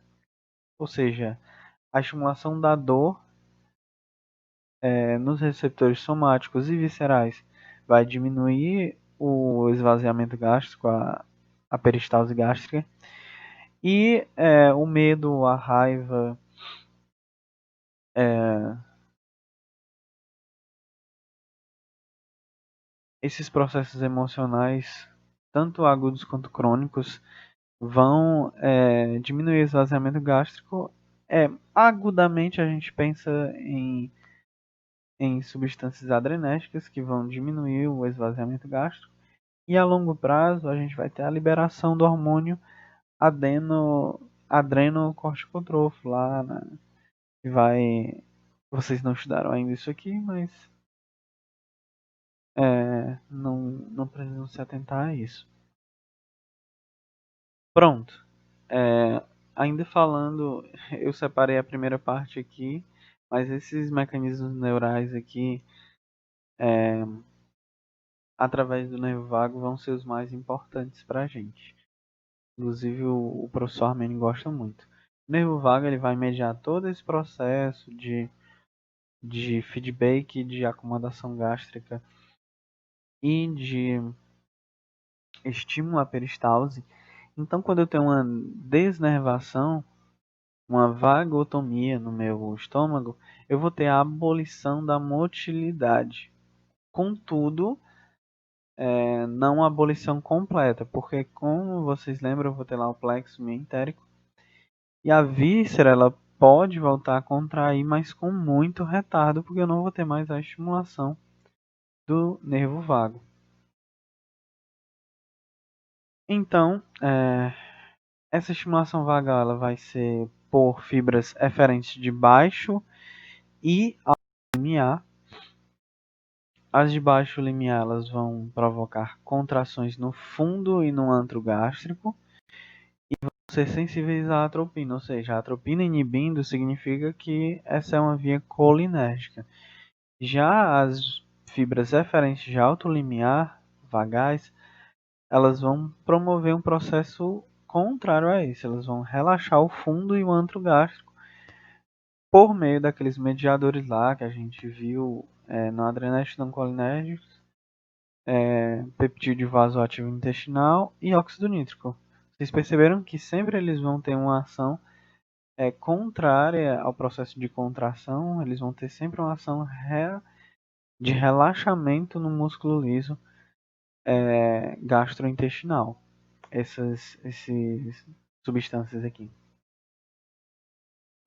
ou seja, a estimulação da dor nos receptores somáticos e viscerais vai diminuir o esvaziamento gástrico, a peristalse gástrica, e o medo, a raiva, é, esses processos emocionais, tanto agudos quanto crônicos, vão diminuir o esvaziamento gástrico. Agudamente a gente pensa em substâncias adrenérgicas que vão diminuir o esvaziamento gástrico. E a longo prazo a gente vai ter a liberação do hormônio adrenocorticotrofo lá, né? Que vai. Vocês não estudaram ainda isso aqui, mas não precisam se atentar a isso. Pronto. É, ainda falando, eu separei a primeira parte aqui, mas esses mecanismos neurais aqui, através do nervo vago, vão ser os mais importantes para a gente. Inclusive o professor Armeni gosta muito. O nervo vago ele vai mediar todo esse processo de feedback, de acomodação gástrica e de estímulo à peristalse. Então, quando eu tenho uma desnervação, uma vagotomia no meu estômago, eu vou ter a abolição da motilidade. Contudo, não a abolição completa, porque como vocês lembram, eu vou ter lá o plexo mientérico e a víscera ela pode voltar a contrair, mas com muito retardo, porque eu não vou ter mais a estimulação do nervo vago. Então, essa estimulação vagal ela vai ser por fibras eferentes de baixo e alto limiar. As de baixo limiar elas vão provocar contrações no fundo e no antro gástrico e vão ser sensíveis à atropina, ou seja, a atropina inibindo significa que essa é uma via colinérgica. Já as fibras eferentes de alto limiar, vagais, elas vão promover um processo contrário a isso, elas vão relaxar o fundo e o antro gástrico por meio daqueles mediadores lá que a gente viu no adrenérgico não colinérgicos, peptídeo vasoativo intestinal e óxido nítrico. Vocês perceberam que sempre eles vão ter uma ação contrária ao processo de contração, eles vão ter sempre uma ação de relaxamento no músculo liso gastrointestinal. Essas substâncias aqui.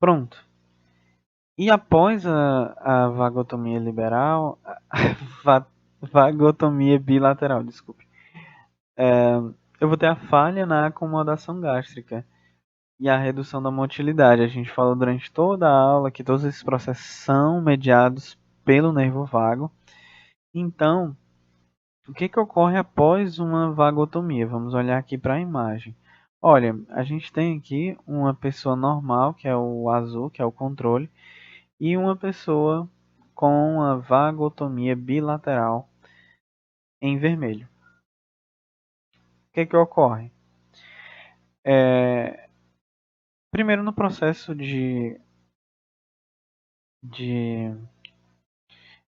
Pronto. E após a vagotomia liberal, vagotomia bilateral, desculpe, eu vou ter a falha na acomodação gástrica e a redução da motilidade. A gente falou durante toda a aula que todos esses processos são mediados pelo nervo vago. Então, o que ocorre após uma vagotomia? Vamos olhar aqui para a imagem. Olha, a gente tem aqui uma pessoa normal, que é o azul, que é o controle, e uma pessoa com a vagotomia bilateral em vermelho. O que ocorre? Primeiro, no processo de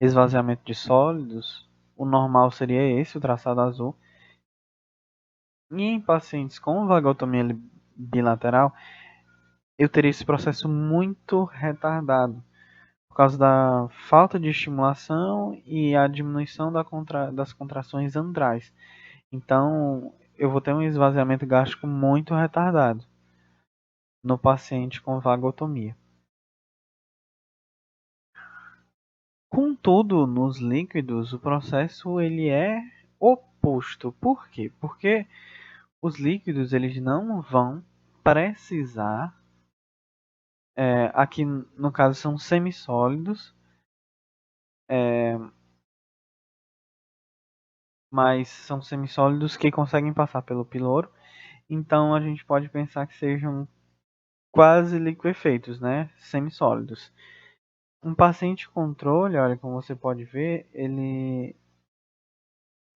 esvaziamento de sólidos, o normal seria esse, o traçado azul. E em pacientes com vagotomia bilateral, eu teria esse processo muito retardado, por causa da falta de estimulação e a diminuição das contrações antrais. Então, eu vou ter um esvaziamento gástrico muito retardado no paciente com vagotomia. Contudo, nos líquidos, o processo ele é oposto. Por quê? Porque os líquidos eles não vão precisar, aqui no caso são semissólidos, mas são semissólidos que conseguem passar pelo piloro. Então a gente pode pensar que sejam quase liquefeitos, né? Semissólidos. Um paciente controle, olha, como você pode ver,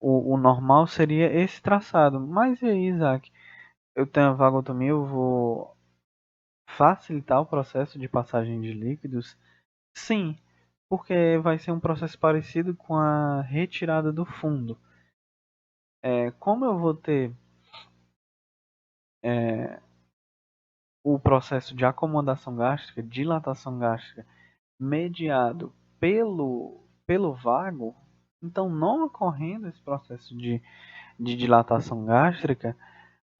O normal seria esse traçado. Mas e aí, Isaac? Eu tenho a vagotomia, eu vou facilitar o processo de passagem de líquidos? Sim, porque vai ser um processo parecido com a retirada do fundo. Como eu vou ter é, o processo de acomodação gástrica, dilatação gástrica, mediado pelo vago, então não ocorrendo esse processo de dilatação gástrica,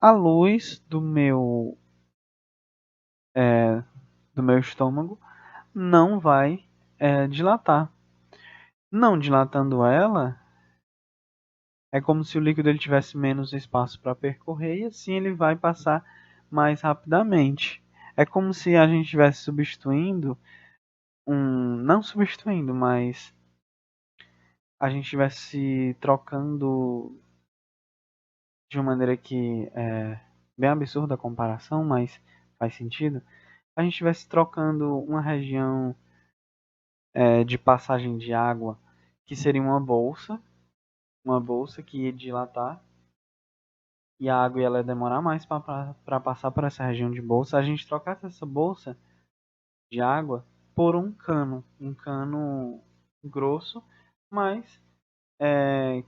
a luz do meu estômago não vai dilatar. Não dilatando ela, é como se o líquido ele tivesse menos espaço para percorrer e assim ele vai passar mais rapidamente. É como se a gente estivesse substituindo não substituindo, mas a gente estivesse trocando de uma maneira que é bem absurda a comparação, mas faz sentido. A gente estivesse trocando uma região de passagem de água que seria uma bolsa que ia dilatar e a água ela ia demorar mais para passar por essa região de bolsa, a gente trocasse essa bolsa de água por um cano grosso, mas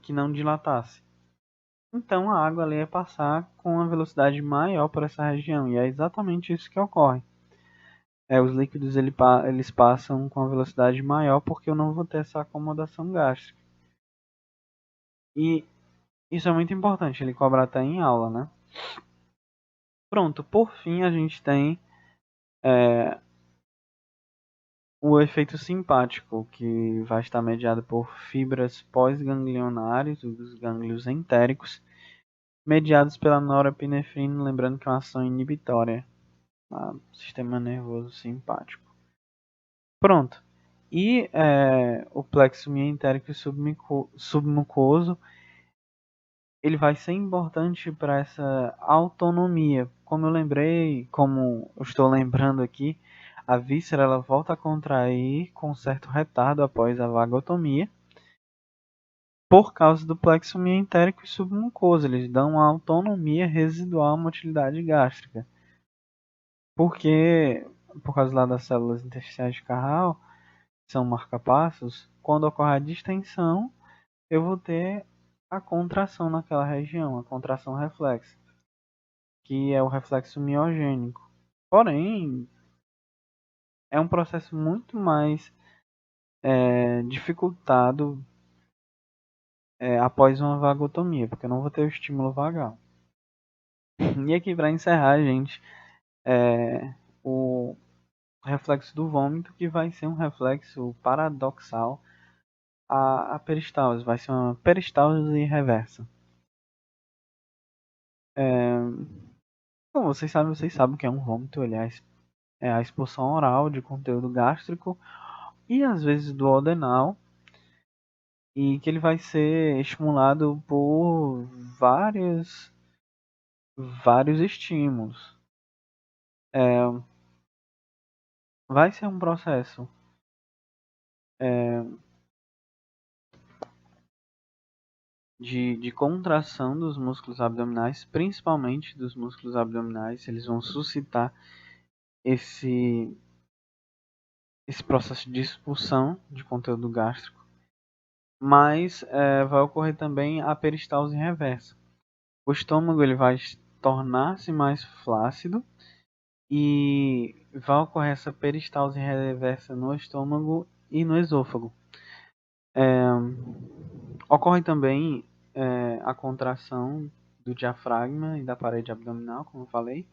que não dilatasse. Então a água ali ia passar com uma velocidade maior por essa região, e é exatamente isso que ocorre. Os líquidos eles passam com uma velocidade maior porque eu não vou ter essa acomodação gástrica. E isso é muito importante, ele cobra até em aula, né? Pronto, por fim a gente tem o efeito simpático, que vai estar mediado por fibras pós-ganglionares, os gânglios entéricos, mediados pela norepinefrina, lembrando que é uma ação inibitória do sistema nervoso simpático. Pronto. E o plexo mientérico submucoso, ele vai ser importante para essa autonomia. Como eu estou lembrando aqui, a víscera ela volta a contrair com certo retardo após a vagotomia, por causa do plexo mientérico e submucoso. Eles dão uma autonomia residual à motilidade gástrica. Porque, por causa lá das células intersticiais de Carral, que são marcapassos, quando ocorre a distensão, eu vou ter a contração naquela região, a contração reflexa, que é o reflexo miogênico. Porém, é um processo muito mais dificultado após uma vagotomia, porque eu não vou ter o estímulo vagal. E aqui para encerrar, gente, o reflexo do vômito, que vai ser um reflexo paradoxal à peristalse, vai ser uma peristalse reversa. Como vocês sabem que é um vômito, ele é a expulsão oral de conteúdo gástrico e às vezes duodenal, e que ele vai ser estimulado por vários estímulos. Vai ser um processo de contração dos músculos abdominais, principalmente dos músculos abdominais. Eles vão suscitar esse, esse processo de expulsão de conteúdo gástrico, mas vai ocorrer também a peristalse reversa. O estômago ele vai tornar-se mais flácido e vai ocorrer essa peristalse reversa no estômago e no esôfago. Ocorre também a contração do diafragma e da parede abdominal, como eu falei,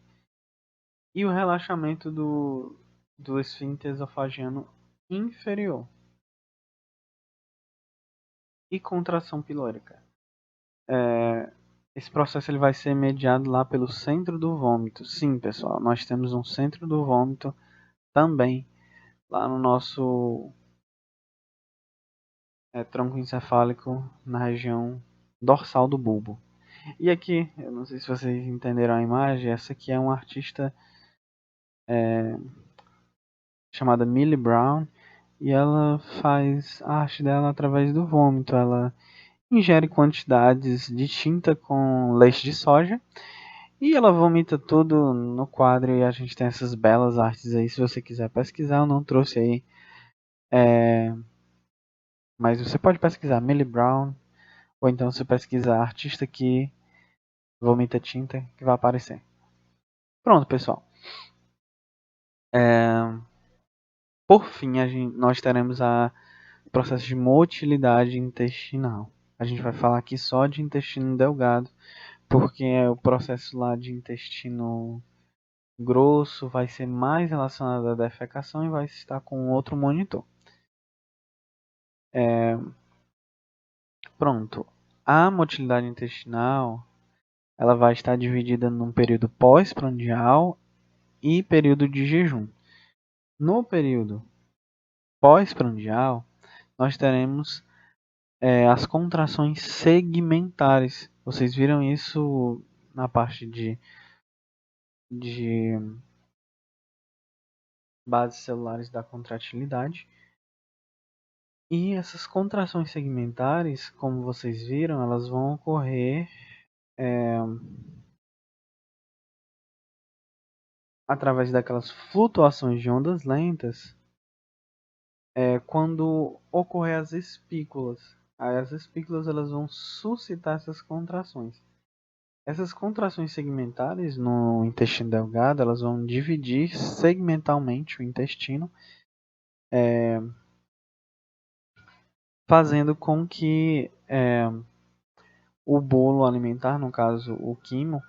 e o relaxamento do esfíncter esofagiano inferior e contração pilórica. Esse processo ele vai ser mediado lá pelo centro do vômito. Sim, pessoal, nós temos um centro do vômito também lá no nosso tronco encefálico, na região dorsal do bulbo. E aqui, eu não sei se vocês entenderam a imagem, essa aqui é uma artista chamada Millie Brown, e ela faz a arte dela através do vômito. Ela ingere quantidades de tinta com leite de soja e ela vomita tudo no quadro e a gente tem essas belas artes aí. Se você quiser pesquisar, eu não trouxe aí, mas você pode pesquisar Millie Brown ou então você pesquisa artista que vomita tinta que vai aparecer. Pronto, pessoal. Por fim, nós teremos o processo de motilidade intestinal. A gente vai falar aqui só de intestino delgado, porque o processo lá de intestino grosso vai ser mais relacionado à defecação e vai estar com outro monitor. Pronto. A motilidade intestinal ela vai estar dividida num período pós-prandial e período de jejum. No período pós-prandial, nós teremos as contrações segmentares. Vocês viram isso na parte de bases celulares da contratilidade. E essas contrações segmentares, como vocês viram, elas vão ocorrer através daquelas flutuações de ondas lentas quando ocorrer as espículas. Aí as espículas elas vão suscitar essas contrações. Essas contrações segmentares no intestino delgado, elas vão dividir segmentalmente o intestino, fazendo com que o bolo alimentar, no caso o quimo,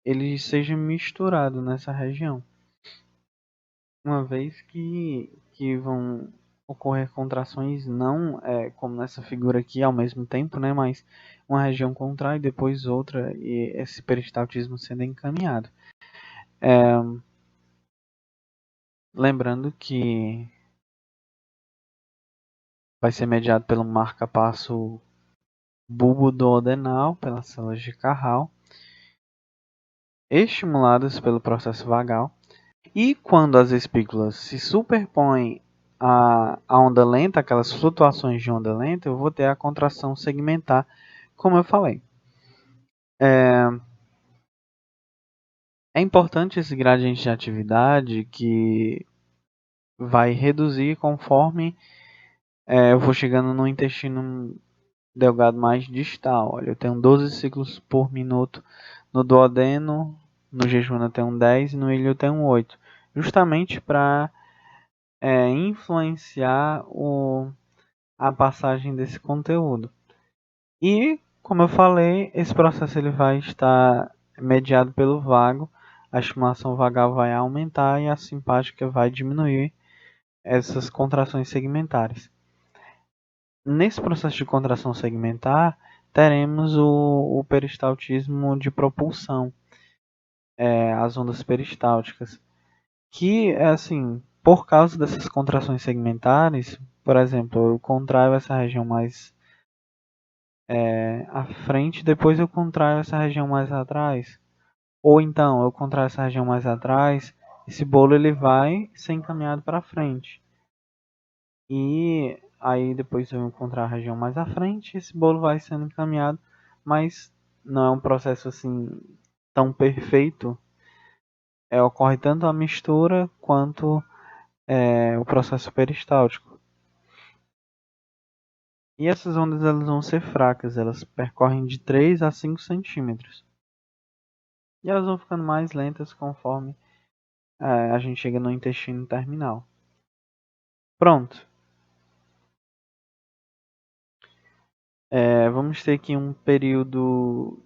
ele seja misturado nessa região. Uma vez que vão ocorrer contrações não como nessa figura aqui ao mesmo tempo, né, mas uma região contrai e depois outra e esse peristaltismo sendo encaminhado. Lembrando que vai ser mediado pelo marca-passo bulbo-duodenal, pelas células de Carral, estimuladas pelo processo vagal. E quando as espículas se superpõem à onda lenta, aquelas flutuações de onda lenta, eu vou ter a contração segmentar, como eu falei. É importante esse gradiente de atividade que vai reduzir conforme eu vou chegando no intestino delgado mais distal. Olha, eu tenho 12 ciclos por minuto no duodeno, no jejum eu tenho 10 e no ilho eu tenho 8. Justamente para influenciar a passagem desse conteúdo. E, como eu falei, esse processo ele vai estar mediado pelo vago, a estimulação vagal vai aumentar e a simpática vai diminuir essas contrações segmentares. Nesse processo de contração segmentar, teremos o peristaltismo de propulsão, as ondas peristálticas, que, assim, por causa dessas contrações segmentares, por exemplo, eu contraio essa região mais à frente, depois eu contraio essa região mais atrás. Ou então, eu contraio essa região mais atrás, esse bolo ele vai ser encaminhado para frente. E aí depois eu encontrar a região mais à frente, esse bolo vai sendo encaminhado, mas não é um processo assim tão perfeito. Ocorre tanto a mistura quanto o processo peristáltico. E essas ondas elas vão ser fracas, elas percorrem de 3 a 5 centímetros. E elas vão ficando mais lentas conforme a gente chega no intestino terminal. Pronto. Vamos ter aqui um período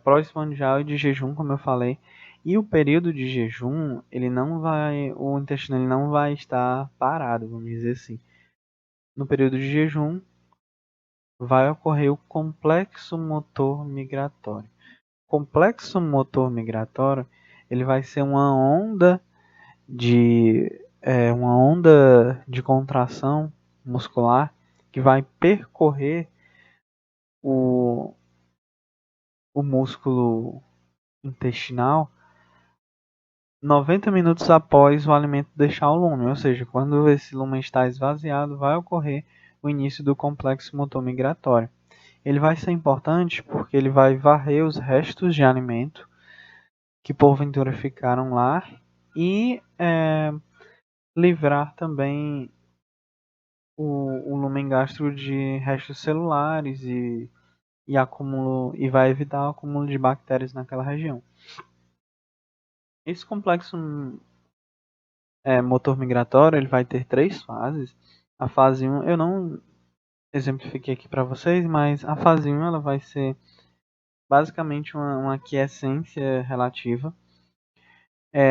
pós-prandial e de jejum, como eu falei. E o período de jejum, o intestino ele não vai estar parado, vamos dizer assim. No período de jejum, vai ocorrer o complexo motor migratório. O complexo motor migratório, ele vai ser uma onda de contração muscular que vai percorrer o, o músculo intestinal 90 minutos após o alimento deixar o lumen, ou seja, quando esse lumen está esvaziado, vai ocorrer o início do complexo motor migratório. ele vai ser importante porque ele vai varrer os restos de alimento que porventura ficaram lá e livrar também o lumen gástrico de restos celulares e vai evitar o acúmulo de bactérias naquela região. Esse complexo motor migratório ele vai ter 3 fases. A fase 1 eu não exemplifiquei aqui para vocês, mas a fase 1 ela vai ser basicamente uma quiescência relativa.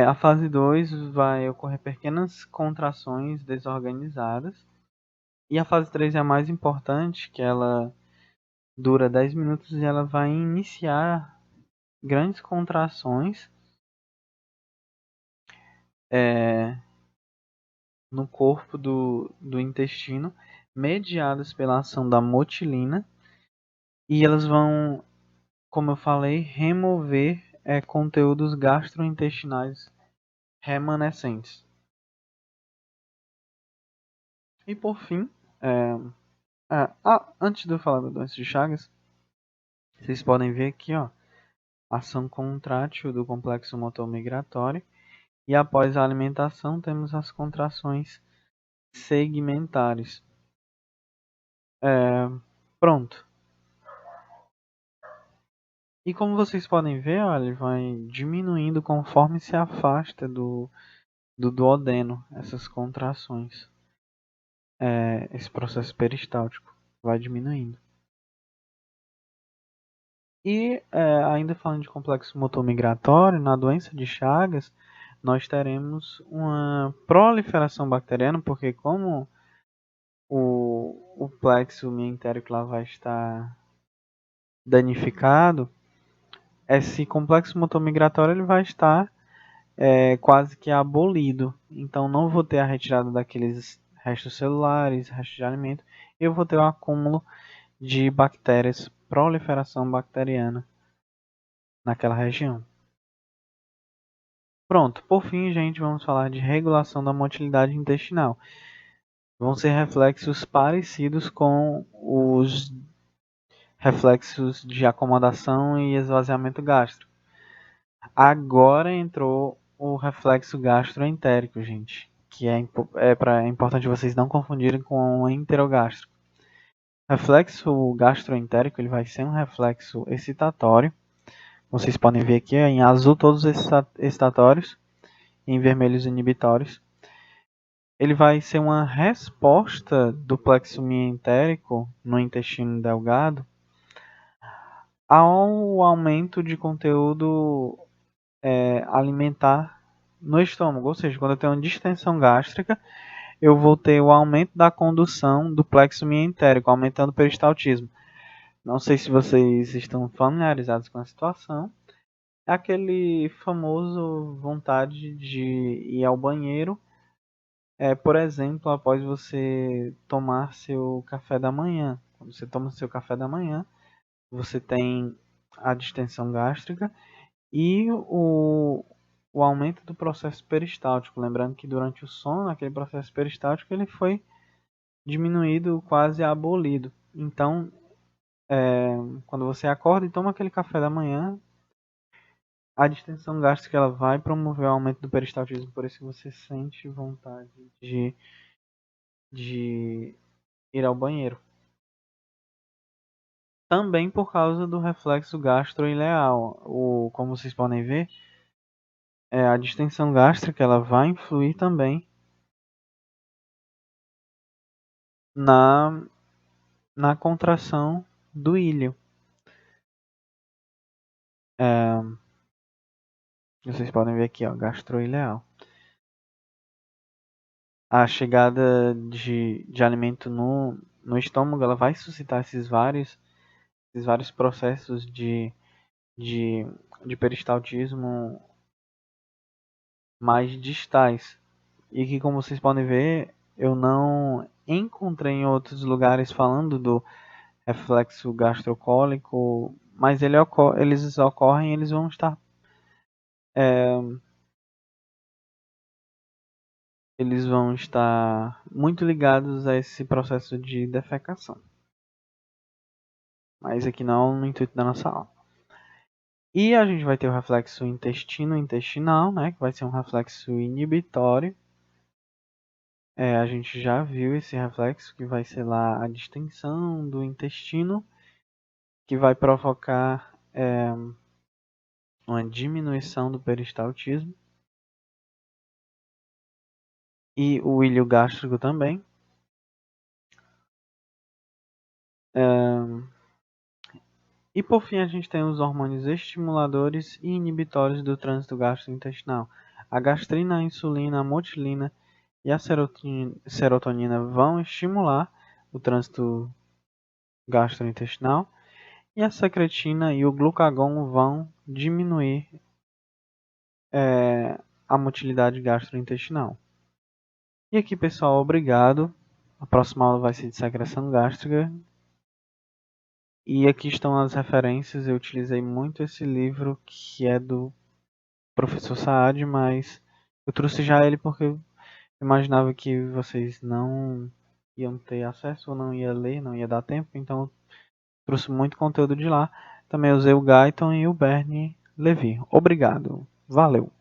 A fase 2 vai ocorrer pequenas contrações desorganizadas. E a fase 3 é a mais importante, que ela dura 10 minutos e ela vai iniciar grandes contrações é, no corpo do intestino, mediadas pela ação da motilina, e elas vão, como eu falei, remover conteúdos gastrointestinais remanescentes. E por fim, antes de eu falar da doença de Chagas, vocês podem ver aqui, ó, ação contrátil do complexo motor migratório. E após a alimentação, temos as contrações segmentares. Pronto. E como vocês podem ver, olha, ele vai diminuindo conforme se afasta do duodeno, essas contrações. Esse processo peristáltico vai diminuindo. E ainda falando de complexo motor migratório, na doença de Chagas, nós teremos uma proliferação bacteriana, porque como o plexo mientérico lá vai estar danificado, esse complexo motor migratório ele vai estar quase que abolido. Então não vou ter a retirada daqueles restos celulares, restos de alimento, eu vou ter o acúmulo de bactérias, proliferação bacteriana naquela região. Pronto, por fim, gente, vamos falar de regulação da motilidade intestinal. Vão ser reflexos parecidos com os reflexos de acomodação e esvaziamento gástrico. Agora entrou o reflexo gastroentérico, gente, que é importante vocês não confundirem com o enterogástrico. O reflexo gastroentérico ele vai ser um reflexo excitatório. Vocês podem ver aqui em azul todos esses excitatórios, em vermelho os inibitórios. Ele vai ser uma resposta do plexo mientérico no intestino delgado ao aumento de conteúdo alimentar no estômago. Ou seja, quando eu tenho uma distensão gástrica, eu vou ter o aumento da condução do plexo mientérico, aumentando o peristaltismo. Não sei se vocês estão familiarizados com a situação. É aquele famoso vontade de ir ao banheiro, por exemplo, após você tomar seu café da manhã. Quando você toma seu café da manhã, você tem a distensão gástrica e o aumento do processo peristáltico. Lembrando que durante o sono, aquele processo peristáltico ele foi diminuído, quase abolido. Então, quando você acorda e toma aquele café da manhã, a distensão gástrica ela vai promover o aumento do peristaltismo, por isso você sente vontade de ir ao banheiro. Também por causa do reflexo gastroileal. Como vocês podem ver, a distensão gástrica ela vai influir também na, na contração do íleo. Vocês podem ver aqui, ó, gastroileal. A chegada de alimento no estômago ela vai suscitar esses vários processos de peristaltismo mais distais. E que, como vocês podem ver, eu não encontrei em outros lugares falando do reflexo gastrocólico, mas eles ocorrem, eles vão estar muito ligados a esse processo de defecação. Mas aqui não no intuito da nossa aula. E a gente vai ter o reflexo intestino-intestinal, né? Que vai ser um reflexo inibitório. A gente já viu esse reflexo, que vai ser lá a distensão do intestino, que vai provocar uma diminuição do peristaltismo. E o ilho gástrico também. E por fim a gente tem os hormônios estimuladores e inibitórios do trânsito gastrointestinal. A gastrina, a insulina, a motilina e a serotonina vão estimular o trânsito gastrointestinal e a secretina e o glucagon vão diminuir a motilidade gastrointestinal. E aqui, pessoal, obrigado. A próxima aula vai ser de secreção gástrica. E aqui estão as referências. Eu utilizei muito esse livro que é do professor Saad, mas eu trouxe já ele porque eu imaginava que vocês não iam ter acesso ou não ia ler, não ia dar tempo, então eu trouxe muito conteúdo de lá. Também usei o Guyton e o Bernie Levy. Obrigado. Valeu.